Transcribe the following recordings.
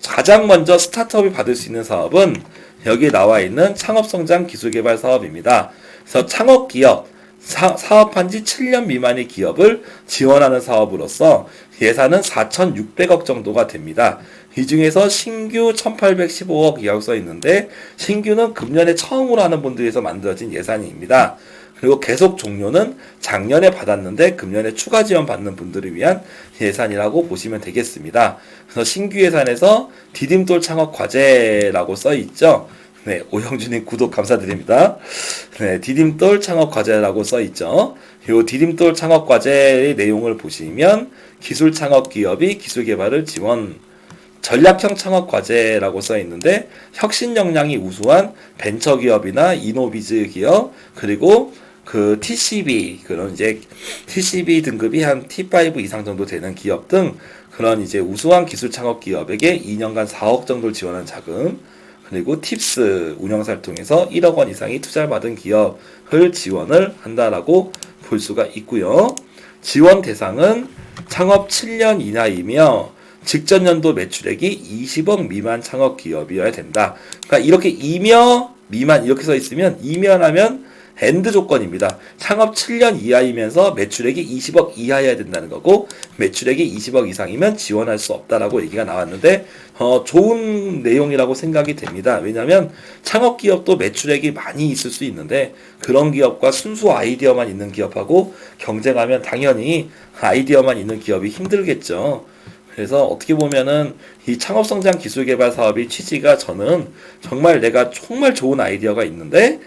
가장 먼저 스타트업이 받을 수 있는 사업은 여기 나와 있는 창업성장 기술개발 사업입니다. 그래서 창업기업, 사업한 지 7년 미만의 기업을 지원하는 사업으로서 예산은 4,600억 정도가 됩니다. 이 중에서 신규 1,815억이라고 써 있는데 신규는 금년에 처음으로 하는 분들에서 만들어진 예산입니다. 그리고 계속 종료는 작년에 받았는데 금년에 추가 지원 받는 분들을 위한 예산이라고 보시면 되겠습니다. 그래서 신규 예산에서 디딤돌 창업 과제라고 써 있죠. 네, 오영준님 구독 감사드립니다. 네, 디딤돌 창업 과제라고 써 있죠. 이 디딤돌 창업 과제의 내용을 보시면 기술 창업 기업이 기술 개발을 지원, 전략형 창업 과제라고 써 있는데 혁신 역량이 우수한 벤처 기업이나 이노비즈 기업, 그리고 그 TCB, 그런 이제 TCB 등급이 한 T5 이상 정도 되는 기업 등 그런 이제 우수한 기술 창업 기업에게 2년간 4억 정도를 지원한 자금, 그리고 팁스 운영사를 통해서 1억 원 이상이 투자를 받은 기업을 지원을 한다라고 볼 수가 있고요. 지원 대상은 창업 7년 이하이며 직전 연도 매출액이 20억 미만 창업 기업이어야 된다. 그러니까 이렇게 이며 미만 이렇게 써 있으면 이면하면 엔드 조건입니다. 창업 7년 이하이면서 매출액이 20억 이하여야 된다는 거고 매출액이 20억 이상이면 지원할 수 없다라고 얘기가 나왔는데 좋은 내용이라고 생각이 됩니다. 왜냐하면 창업 기업도 매출액이 많이 있을 수 있는데 그런 기업과 순수 아이디어만 있는 기업하고 경쟁하면 당연히 아이디어만 있는 기업이 힘들겠죠. 그래서 어떻게 보면은 이 창업성장 기술개발 사업의 취지가 저는 정말 내가 정말 좋은 아이디어가 있는데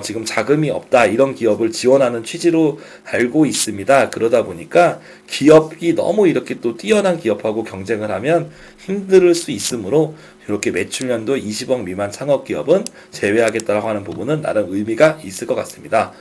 지금 자금이 없다 이런 기업을 지원하는 취지로 알고 있습니다. 그러다 보니까 기업이 너무 이렇게 또 뛰어난 기업하고 경쟁을 하면 힘들 수 있으므로 이렇게 매출년도 20억 미만 창업 기업은 제외하겠다라고 하는 부분은 나름 의미가 있을 것 같습니다.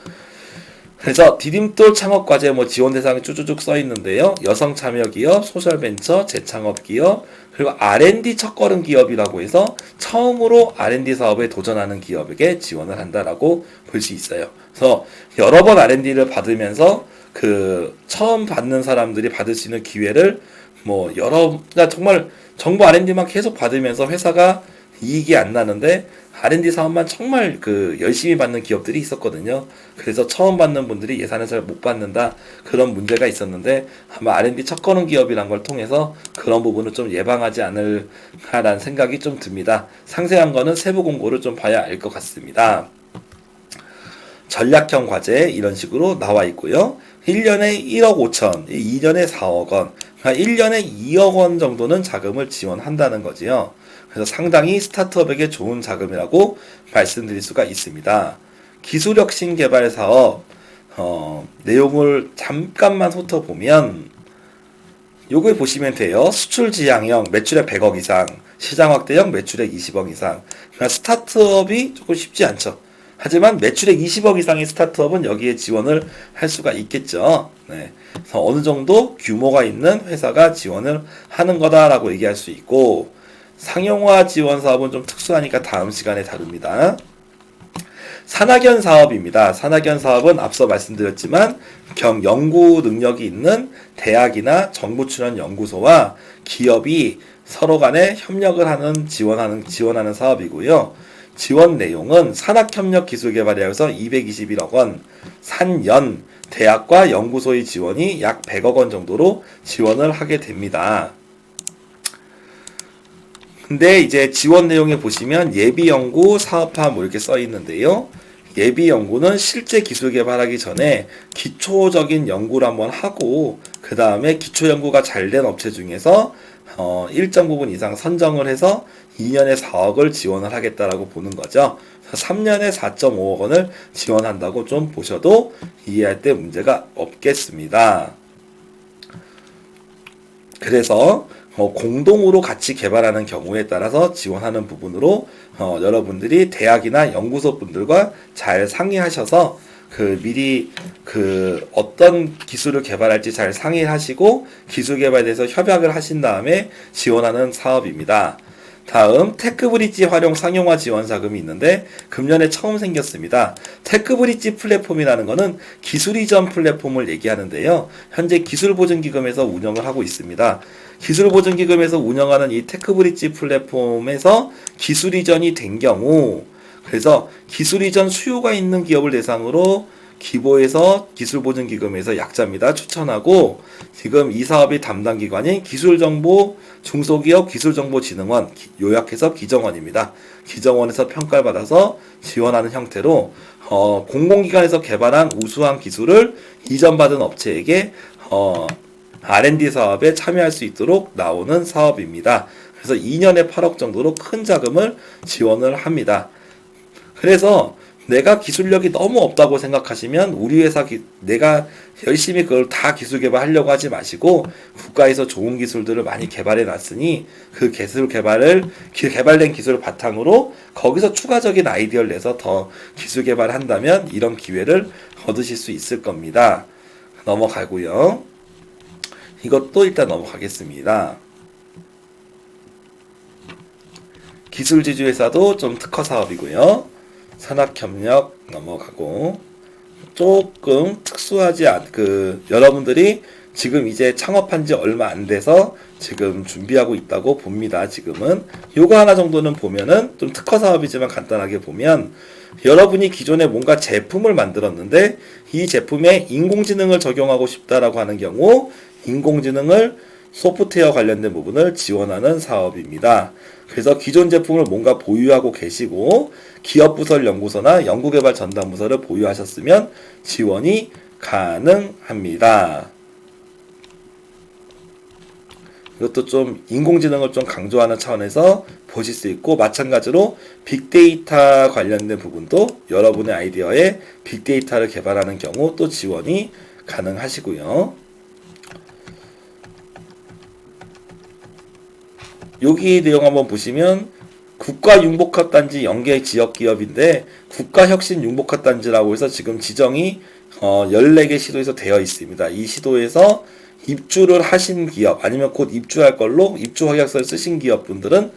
그래서 디딤돌 창업과제 지원 대상이 쭈쭈쭉 써 있는데요. 여성 참여 기업, 소셜 벤처, 재창업 기업, 그리고 R&D 첫걸음 기업이라고 해서 처음으로 R&D 사업에 도전하는 기업에게 지원을 한다라고 볼 수 있어요. 그래서 여러 번 R&D를 받으면서 그 처음 받는 사람들이 받을 수 있는 기회를 그러니까 정말 정보 R&D만 계속 받으면서 회사가 이익이 안 나는데 R&D 사업만 정말 열심히 받는 기업들이 있었거든요. 그래서 처음 받는 분들이 예산을 잘 못 받는다 그런 문제가 있었는데 아마 R&D 첫걸음 기업이란 걸 통해서 그런 부분을 좀 예방하지 않을까라는 생각이 좀 듭니다. 상세한 거는 세부 공고를 좀 봐야 알 것 같습니다. 전략형 과제 이런 식으로 나와 있고요. 1년에 1억 5천, 2년에 4억 원, 그러니까 1년에 2억 원 정도는 자금을 지원한다는 거지요. 그래서 상당히 스타트업에게 좋은 자금이라고 말씀드릴 수가 있습니다. 기술혁신 개발 사업 내용을 잠깐만 훑어보면 요걸 보시면 돼요. 수출 지향형 매출액 100억 이상, 시장 확대형 매출액 20억 이상. 그러니까 스타트업이 조금 쉽지 않죠. 하지만 매출액 20억 이상의 스타트업은 여기에 지원을 할 수가 있겠죠. 네. 그래서 어느 정도 규모가 있는 회사가 지원을 하는 거다라고 얘기할 수 있고, 상용화 지원 사업은 좀 특수하니까 다음 시간에 다룹니다. 산학연 사업입니다. 산학연 사업은 앞서 말씀드렸지만 연구 능력이 있는 대학이나 정부 출연 연구소와 기업이 서로 간에 협력을 하는 지원하는 사업이고요. 지원 내용은 산학협력기술개발이라서 221억 원, 산연, 대학과 연구소의 지원이 약 100억 원 정도로 지원을 하게 됩니다. 근데 이제 지원 내용에 보시면 예비연구, 사업화 이렇게 써 있는데요. 예비연구는 실제 기술 개발하기 전에 기초적인 연구를 한번 하고 그 다음에 기초연구가 잘 된 업체 중에서 일정 부분 이상 선정을 해서 2년에 4억을 지원을 하겠다라고 보는 거죠. 3년에 4.5억 원을 지원한다고 좀 보셔도 이해할 때 문제가 없겠습니다. 그래서 공동으로 같이 개발하는 경우에 따라서 지원하는 부분으로 여러분들이 대학이나 연구소 분들과 잘 상의하셔서 미리 어떤 기술을 개발할지 잘 상의하시고 기술 개발에 대해서 협약을 하신 다음에 지원하는 사업입니다. 다음 테크브릿지 활용 상용화 지원 자금이 있는데 금년에 처음 생겼습니다. 테크브릿지 플랫폼이라는 것은 기술 이전 플랫폼을 얘기하는데요. 현재 기술보증기금에서 운영을 하고 있습니다. 기술보증기금에서 운영하는 이 테크브릿지 플랫폼에서 기술 이전이 된 경우, 그래서 기술 이전 수요가 있는 기업을 대상으로 기보에서 기술보증기금에서 약자입니다. 추천하고, 지금 이 사업의 담당 기관인 기술정보 중소기업 기술정보진흥원, 요약해서 기정원입니다. 기정원에서 평가를 받아서 지원하는 형태로 공공기관에서 개발한 우수한 기술을 이전받은 업체에게 R&D 사업에 참여할 수 있도록 나오는 사업입니다. 그래서 2년에 8억 정도로 큰 자금을 지원을 합니다. 그래서 내가 기술력이 너무 없다고 생각하시면 우리 회사 내가 열심히 그걸 다 기술 개발하려고 하지 마시고, 국가에서 좋은 기술들을 많이 개발해 놨으니 그 개발된 기술을 바탕으로 거기서 추가적인 아이디어를 내서 더 기술 개발을 한다면 이런 기회를 얻으실 수 있을 겁니다. 넘어가고요. 이것도 일단 넘어가겠습니다. 기술지주회사도 좀 특허 사업이고요. 산학협력 넘어가고, 조금 특수하지 여러분들이 지금 이제 창업한 지 얼마 안 돼서 지금 준비하고 있다고 봅니다. 지금은 요거 하나 정도는 보면은 좀 특허 사업이지만 간단하게 보면, 여러분이 기존에 뭔가 제품을 만들었는데 이 제품에 인공지능을 적용하고 싶다라고 하는 경우, 인공지능을 소프트웨어 관련된 부분을 지원하는 사업입니다. 그래서 기존 제품을 뭔가 보유하고 계시고 기업부설 연구소나 연구개발 전담부서를 보유하셨으면 지원이 가능합니다. 이것도 좀 인공지능을 좀 강조하는 차원에서 보실 수 있고, 마찬가지로 빅데이터 관련된 부분도 여러분의 아이디어에 빅데이터를 개발하는 경우 또 지원이 가능하시고요. 여기 내용 한번 보시면 국가융복합단지 연계 지역기업인데 국가혁신융복합단지라고 해서 지금 지정이 14개 시도에서 되어 있습니다. 이 시도에서 입주를 하신 기업 아니면 곧 입주할 걸로 입주 확약서를 쓰신 기업분들은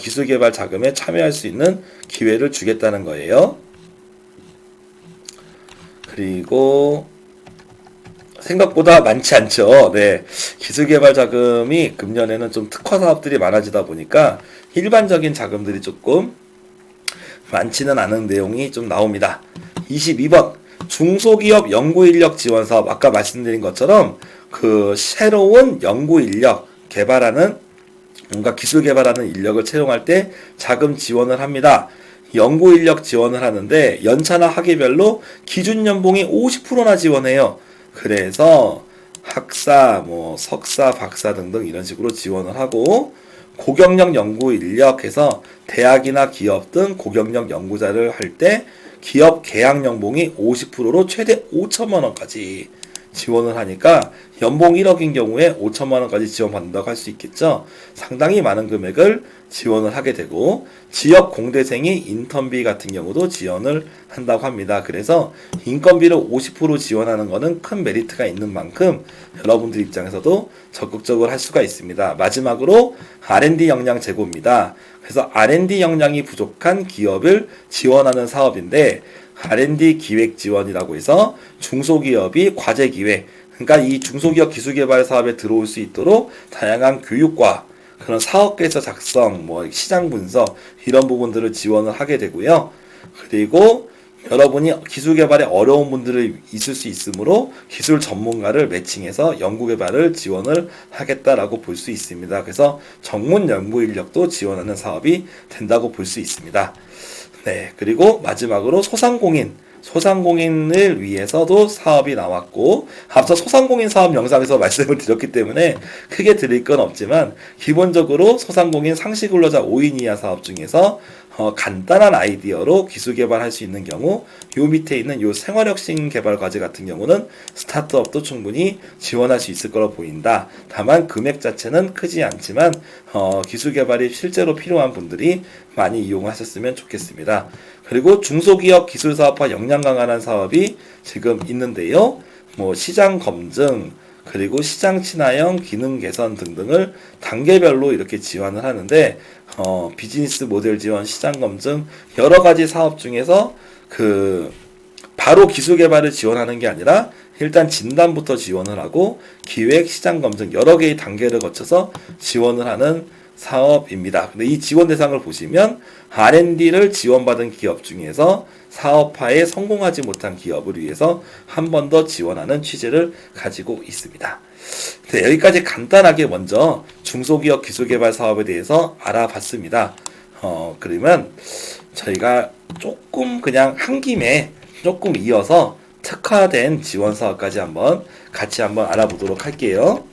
기술개발 자금에 참여할 수 있는 기회를 주겠다는 거예요. 그리고 생각보다 많지 않죠. 네. 기술개발 자금이 금년에는 좀 특화 사업들이 많아지다 보니까 일반적인 자금들이 조금 많지는 않은 내용이 좀 나옵니다. 22번 중소기업 연구인력 지원 사업, 아까 말씀드린 것처럼 그 새로운 연구인력 개발하는, 뭔가 기술 개발하는 인력을 채용할 때 자금 지원을 합니다. 연구인력 지원을 하는데 연차나 학위별로 기준 연봉이 50%나 지원해요. 그래서 학사, 석사, 박사 등등 이런 식으로 지원을 하고, 고경력 연구 인력해서 대학이나 기업 등 고경력 연구자를 할 때 기업 계약 연봉이 50%로 최대 5천만 원까지 지원을 하니까 연봉 1억인 경우에 5천만 원까지 지원받는다고 할 수 있겠죠. 상당히 많은 금액을 지원을 하게 되고, 지역 공대생이 인턴비 같은 경우도 지원을 한다고 합니다. 그래서 인건비를 50% 지원하는 것은 큰 메리트가 있는 만큼 여러분들 입장에서도 적극적으로 할 수가 있습니다. 마지막으로 R&D 역량 제고입니다. 그래서 R&D 역량이 부족한 기업을 지원하는 사업인데, R&D 기획 지원이라고 해서 중소기업이 과제 기획, 그러니까 이 중소기업 기술개발 사업에 들어올 수 있도록 다양한 교육과 그런 사업계획서 작성, 시장 분석 이런 부분들을 지원을 하게 되고요. 그리고 여러분이 기술 개발에 어려운 분들이 있을 수 있으므로 기술 전문가를 매칭해서 연구 개발을 지원을 하겠다라고 볼 수 있습니다. 그래서 전문 연구 인력도 지원하는 사업이 된다고 볼 수 있습니다. 네, 그리고 마지막으로 소상공인을 위해서도 사업이 나왔고, 앞서 소상공인 사업 영상에서 말씀을 드렸기 때문에 크게 드릴 건 없지만, 기본적으로 소상공인 상시근로자 5인 이하 사업 중에서 간단한 아이디어로 기술 개발할 수 있는 경우, 요 밑에 있는 요 생활혁신 개발 과제 같은 경우는 스타트업도 충분히 지원할 수 있을 거로 보인다. 다만 금액 자체는 크지 않지만 기술 개발이 실제로 필요한 분들이 많이 이용하셨으면 좋겠습니다. 그리고 중소기업 기술 사업화 역량 강화하는 사업이 지금 있는데요. 시장 검증, 그리고 시장 친화형, 기능 개선 등등을 단계별로 이렇게 지원을 하는데 비즈니스 모델 지원, 시장 검증 여러 가지 사업 중에서 바로 기술 개발을 지원하는 게 아니라 일단 진단부터 지원을 하고 기획, 시장 검증 여러 개의 단계를 거쳐서 지원을 하는 사업입니다. 근데 이 지원 대상을 보시면 R&D를 지원받은 기업 중에서 사업화에 성공하지 못한 기업을 위해서 한 번 더 지원하는 취지를 가지고 있습니다. 네, 여기까지 간단하게 먼저 중소기업 기술개발 사업에 대해서 알아봤습니다. 그러면 저희가 조금 그냥 한 김에 조금 이어서 특화된 지원 사업까지 같이 한번 알아보도록 할게요.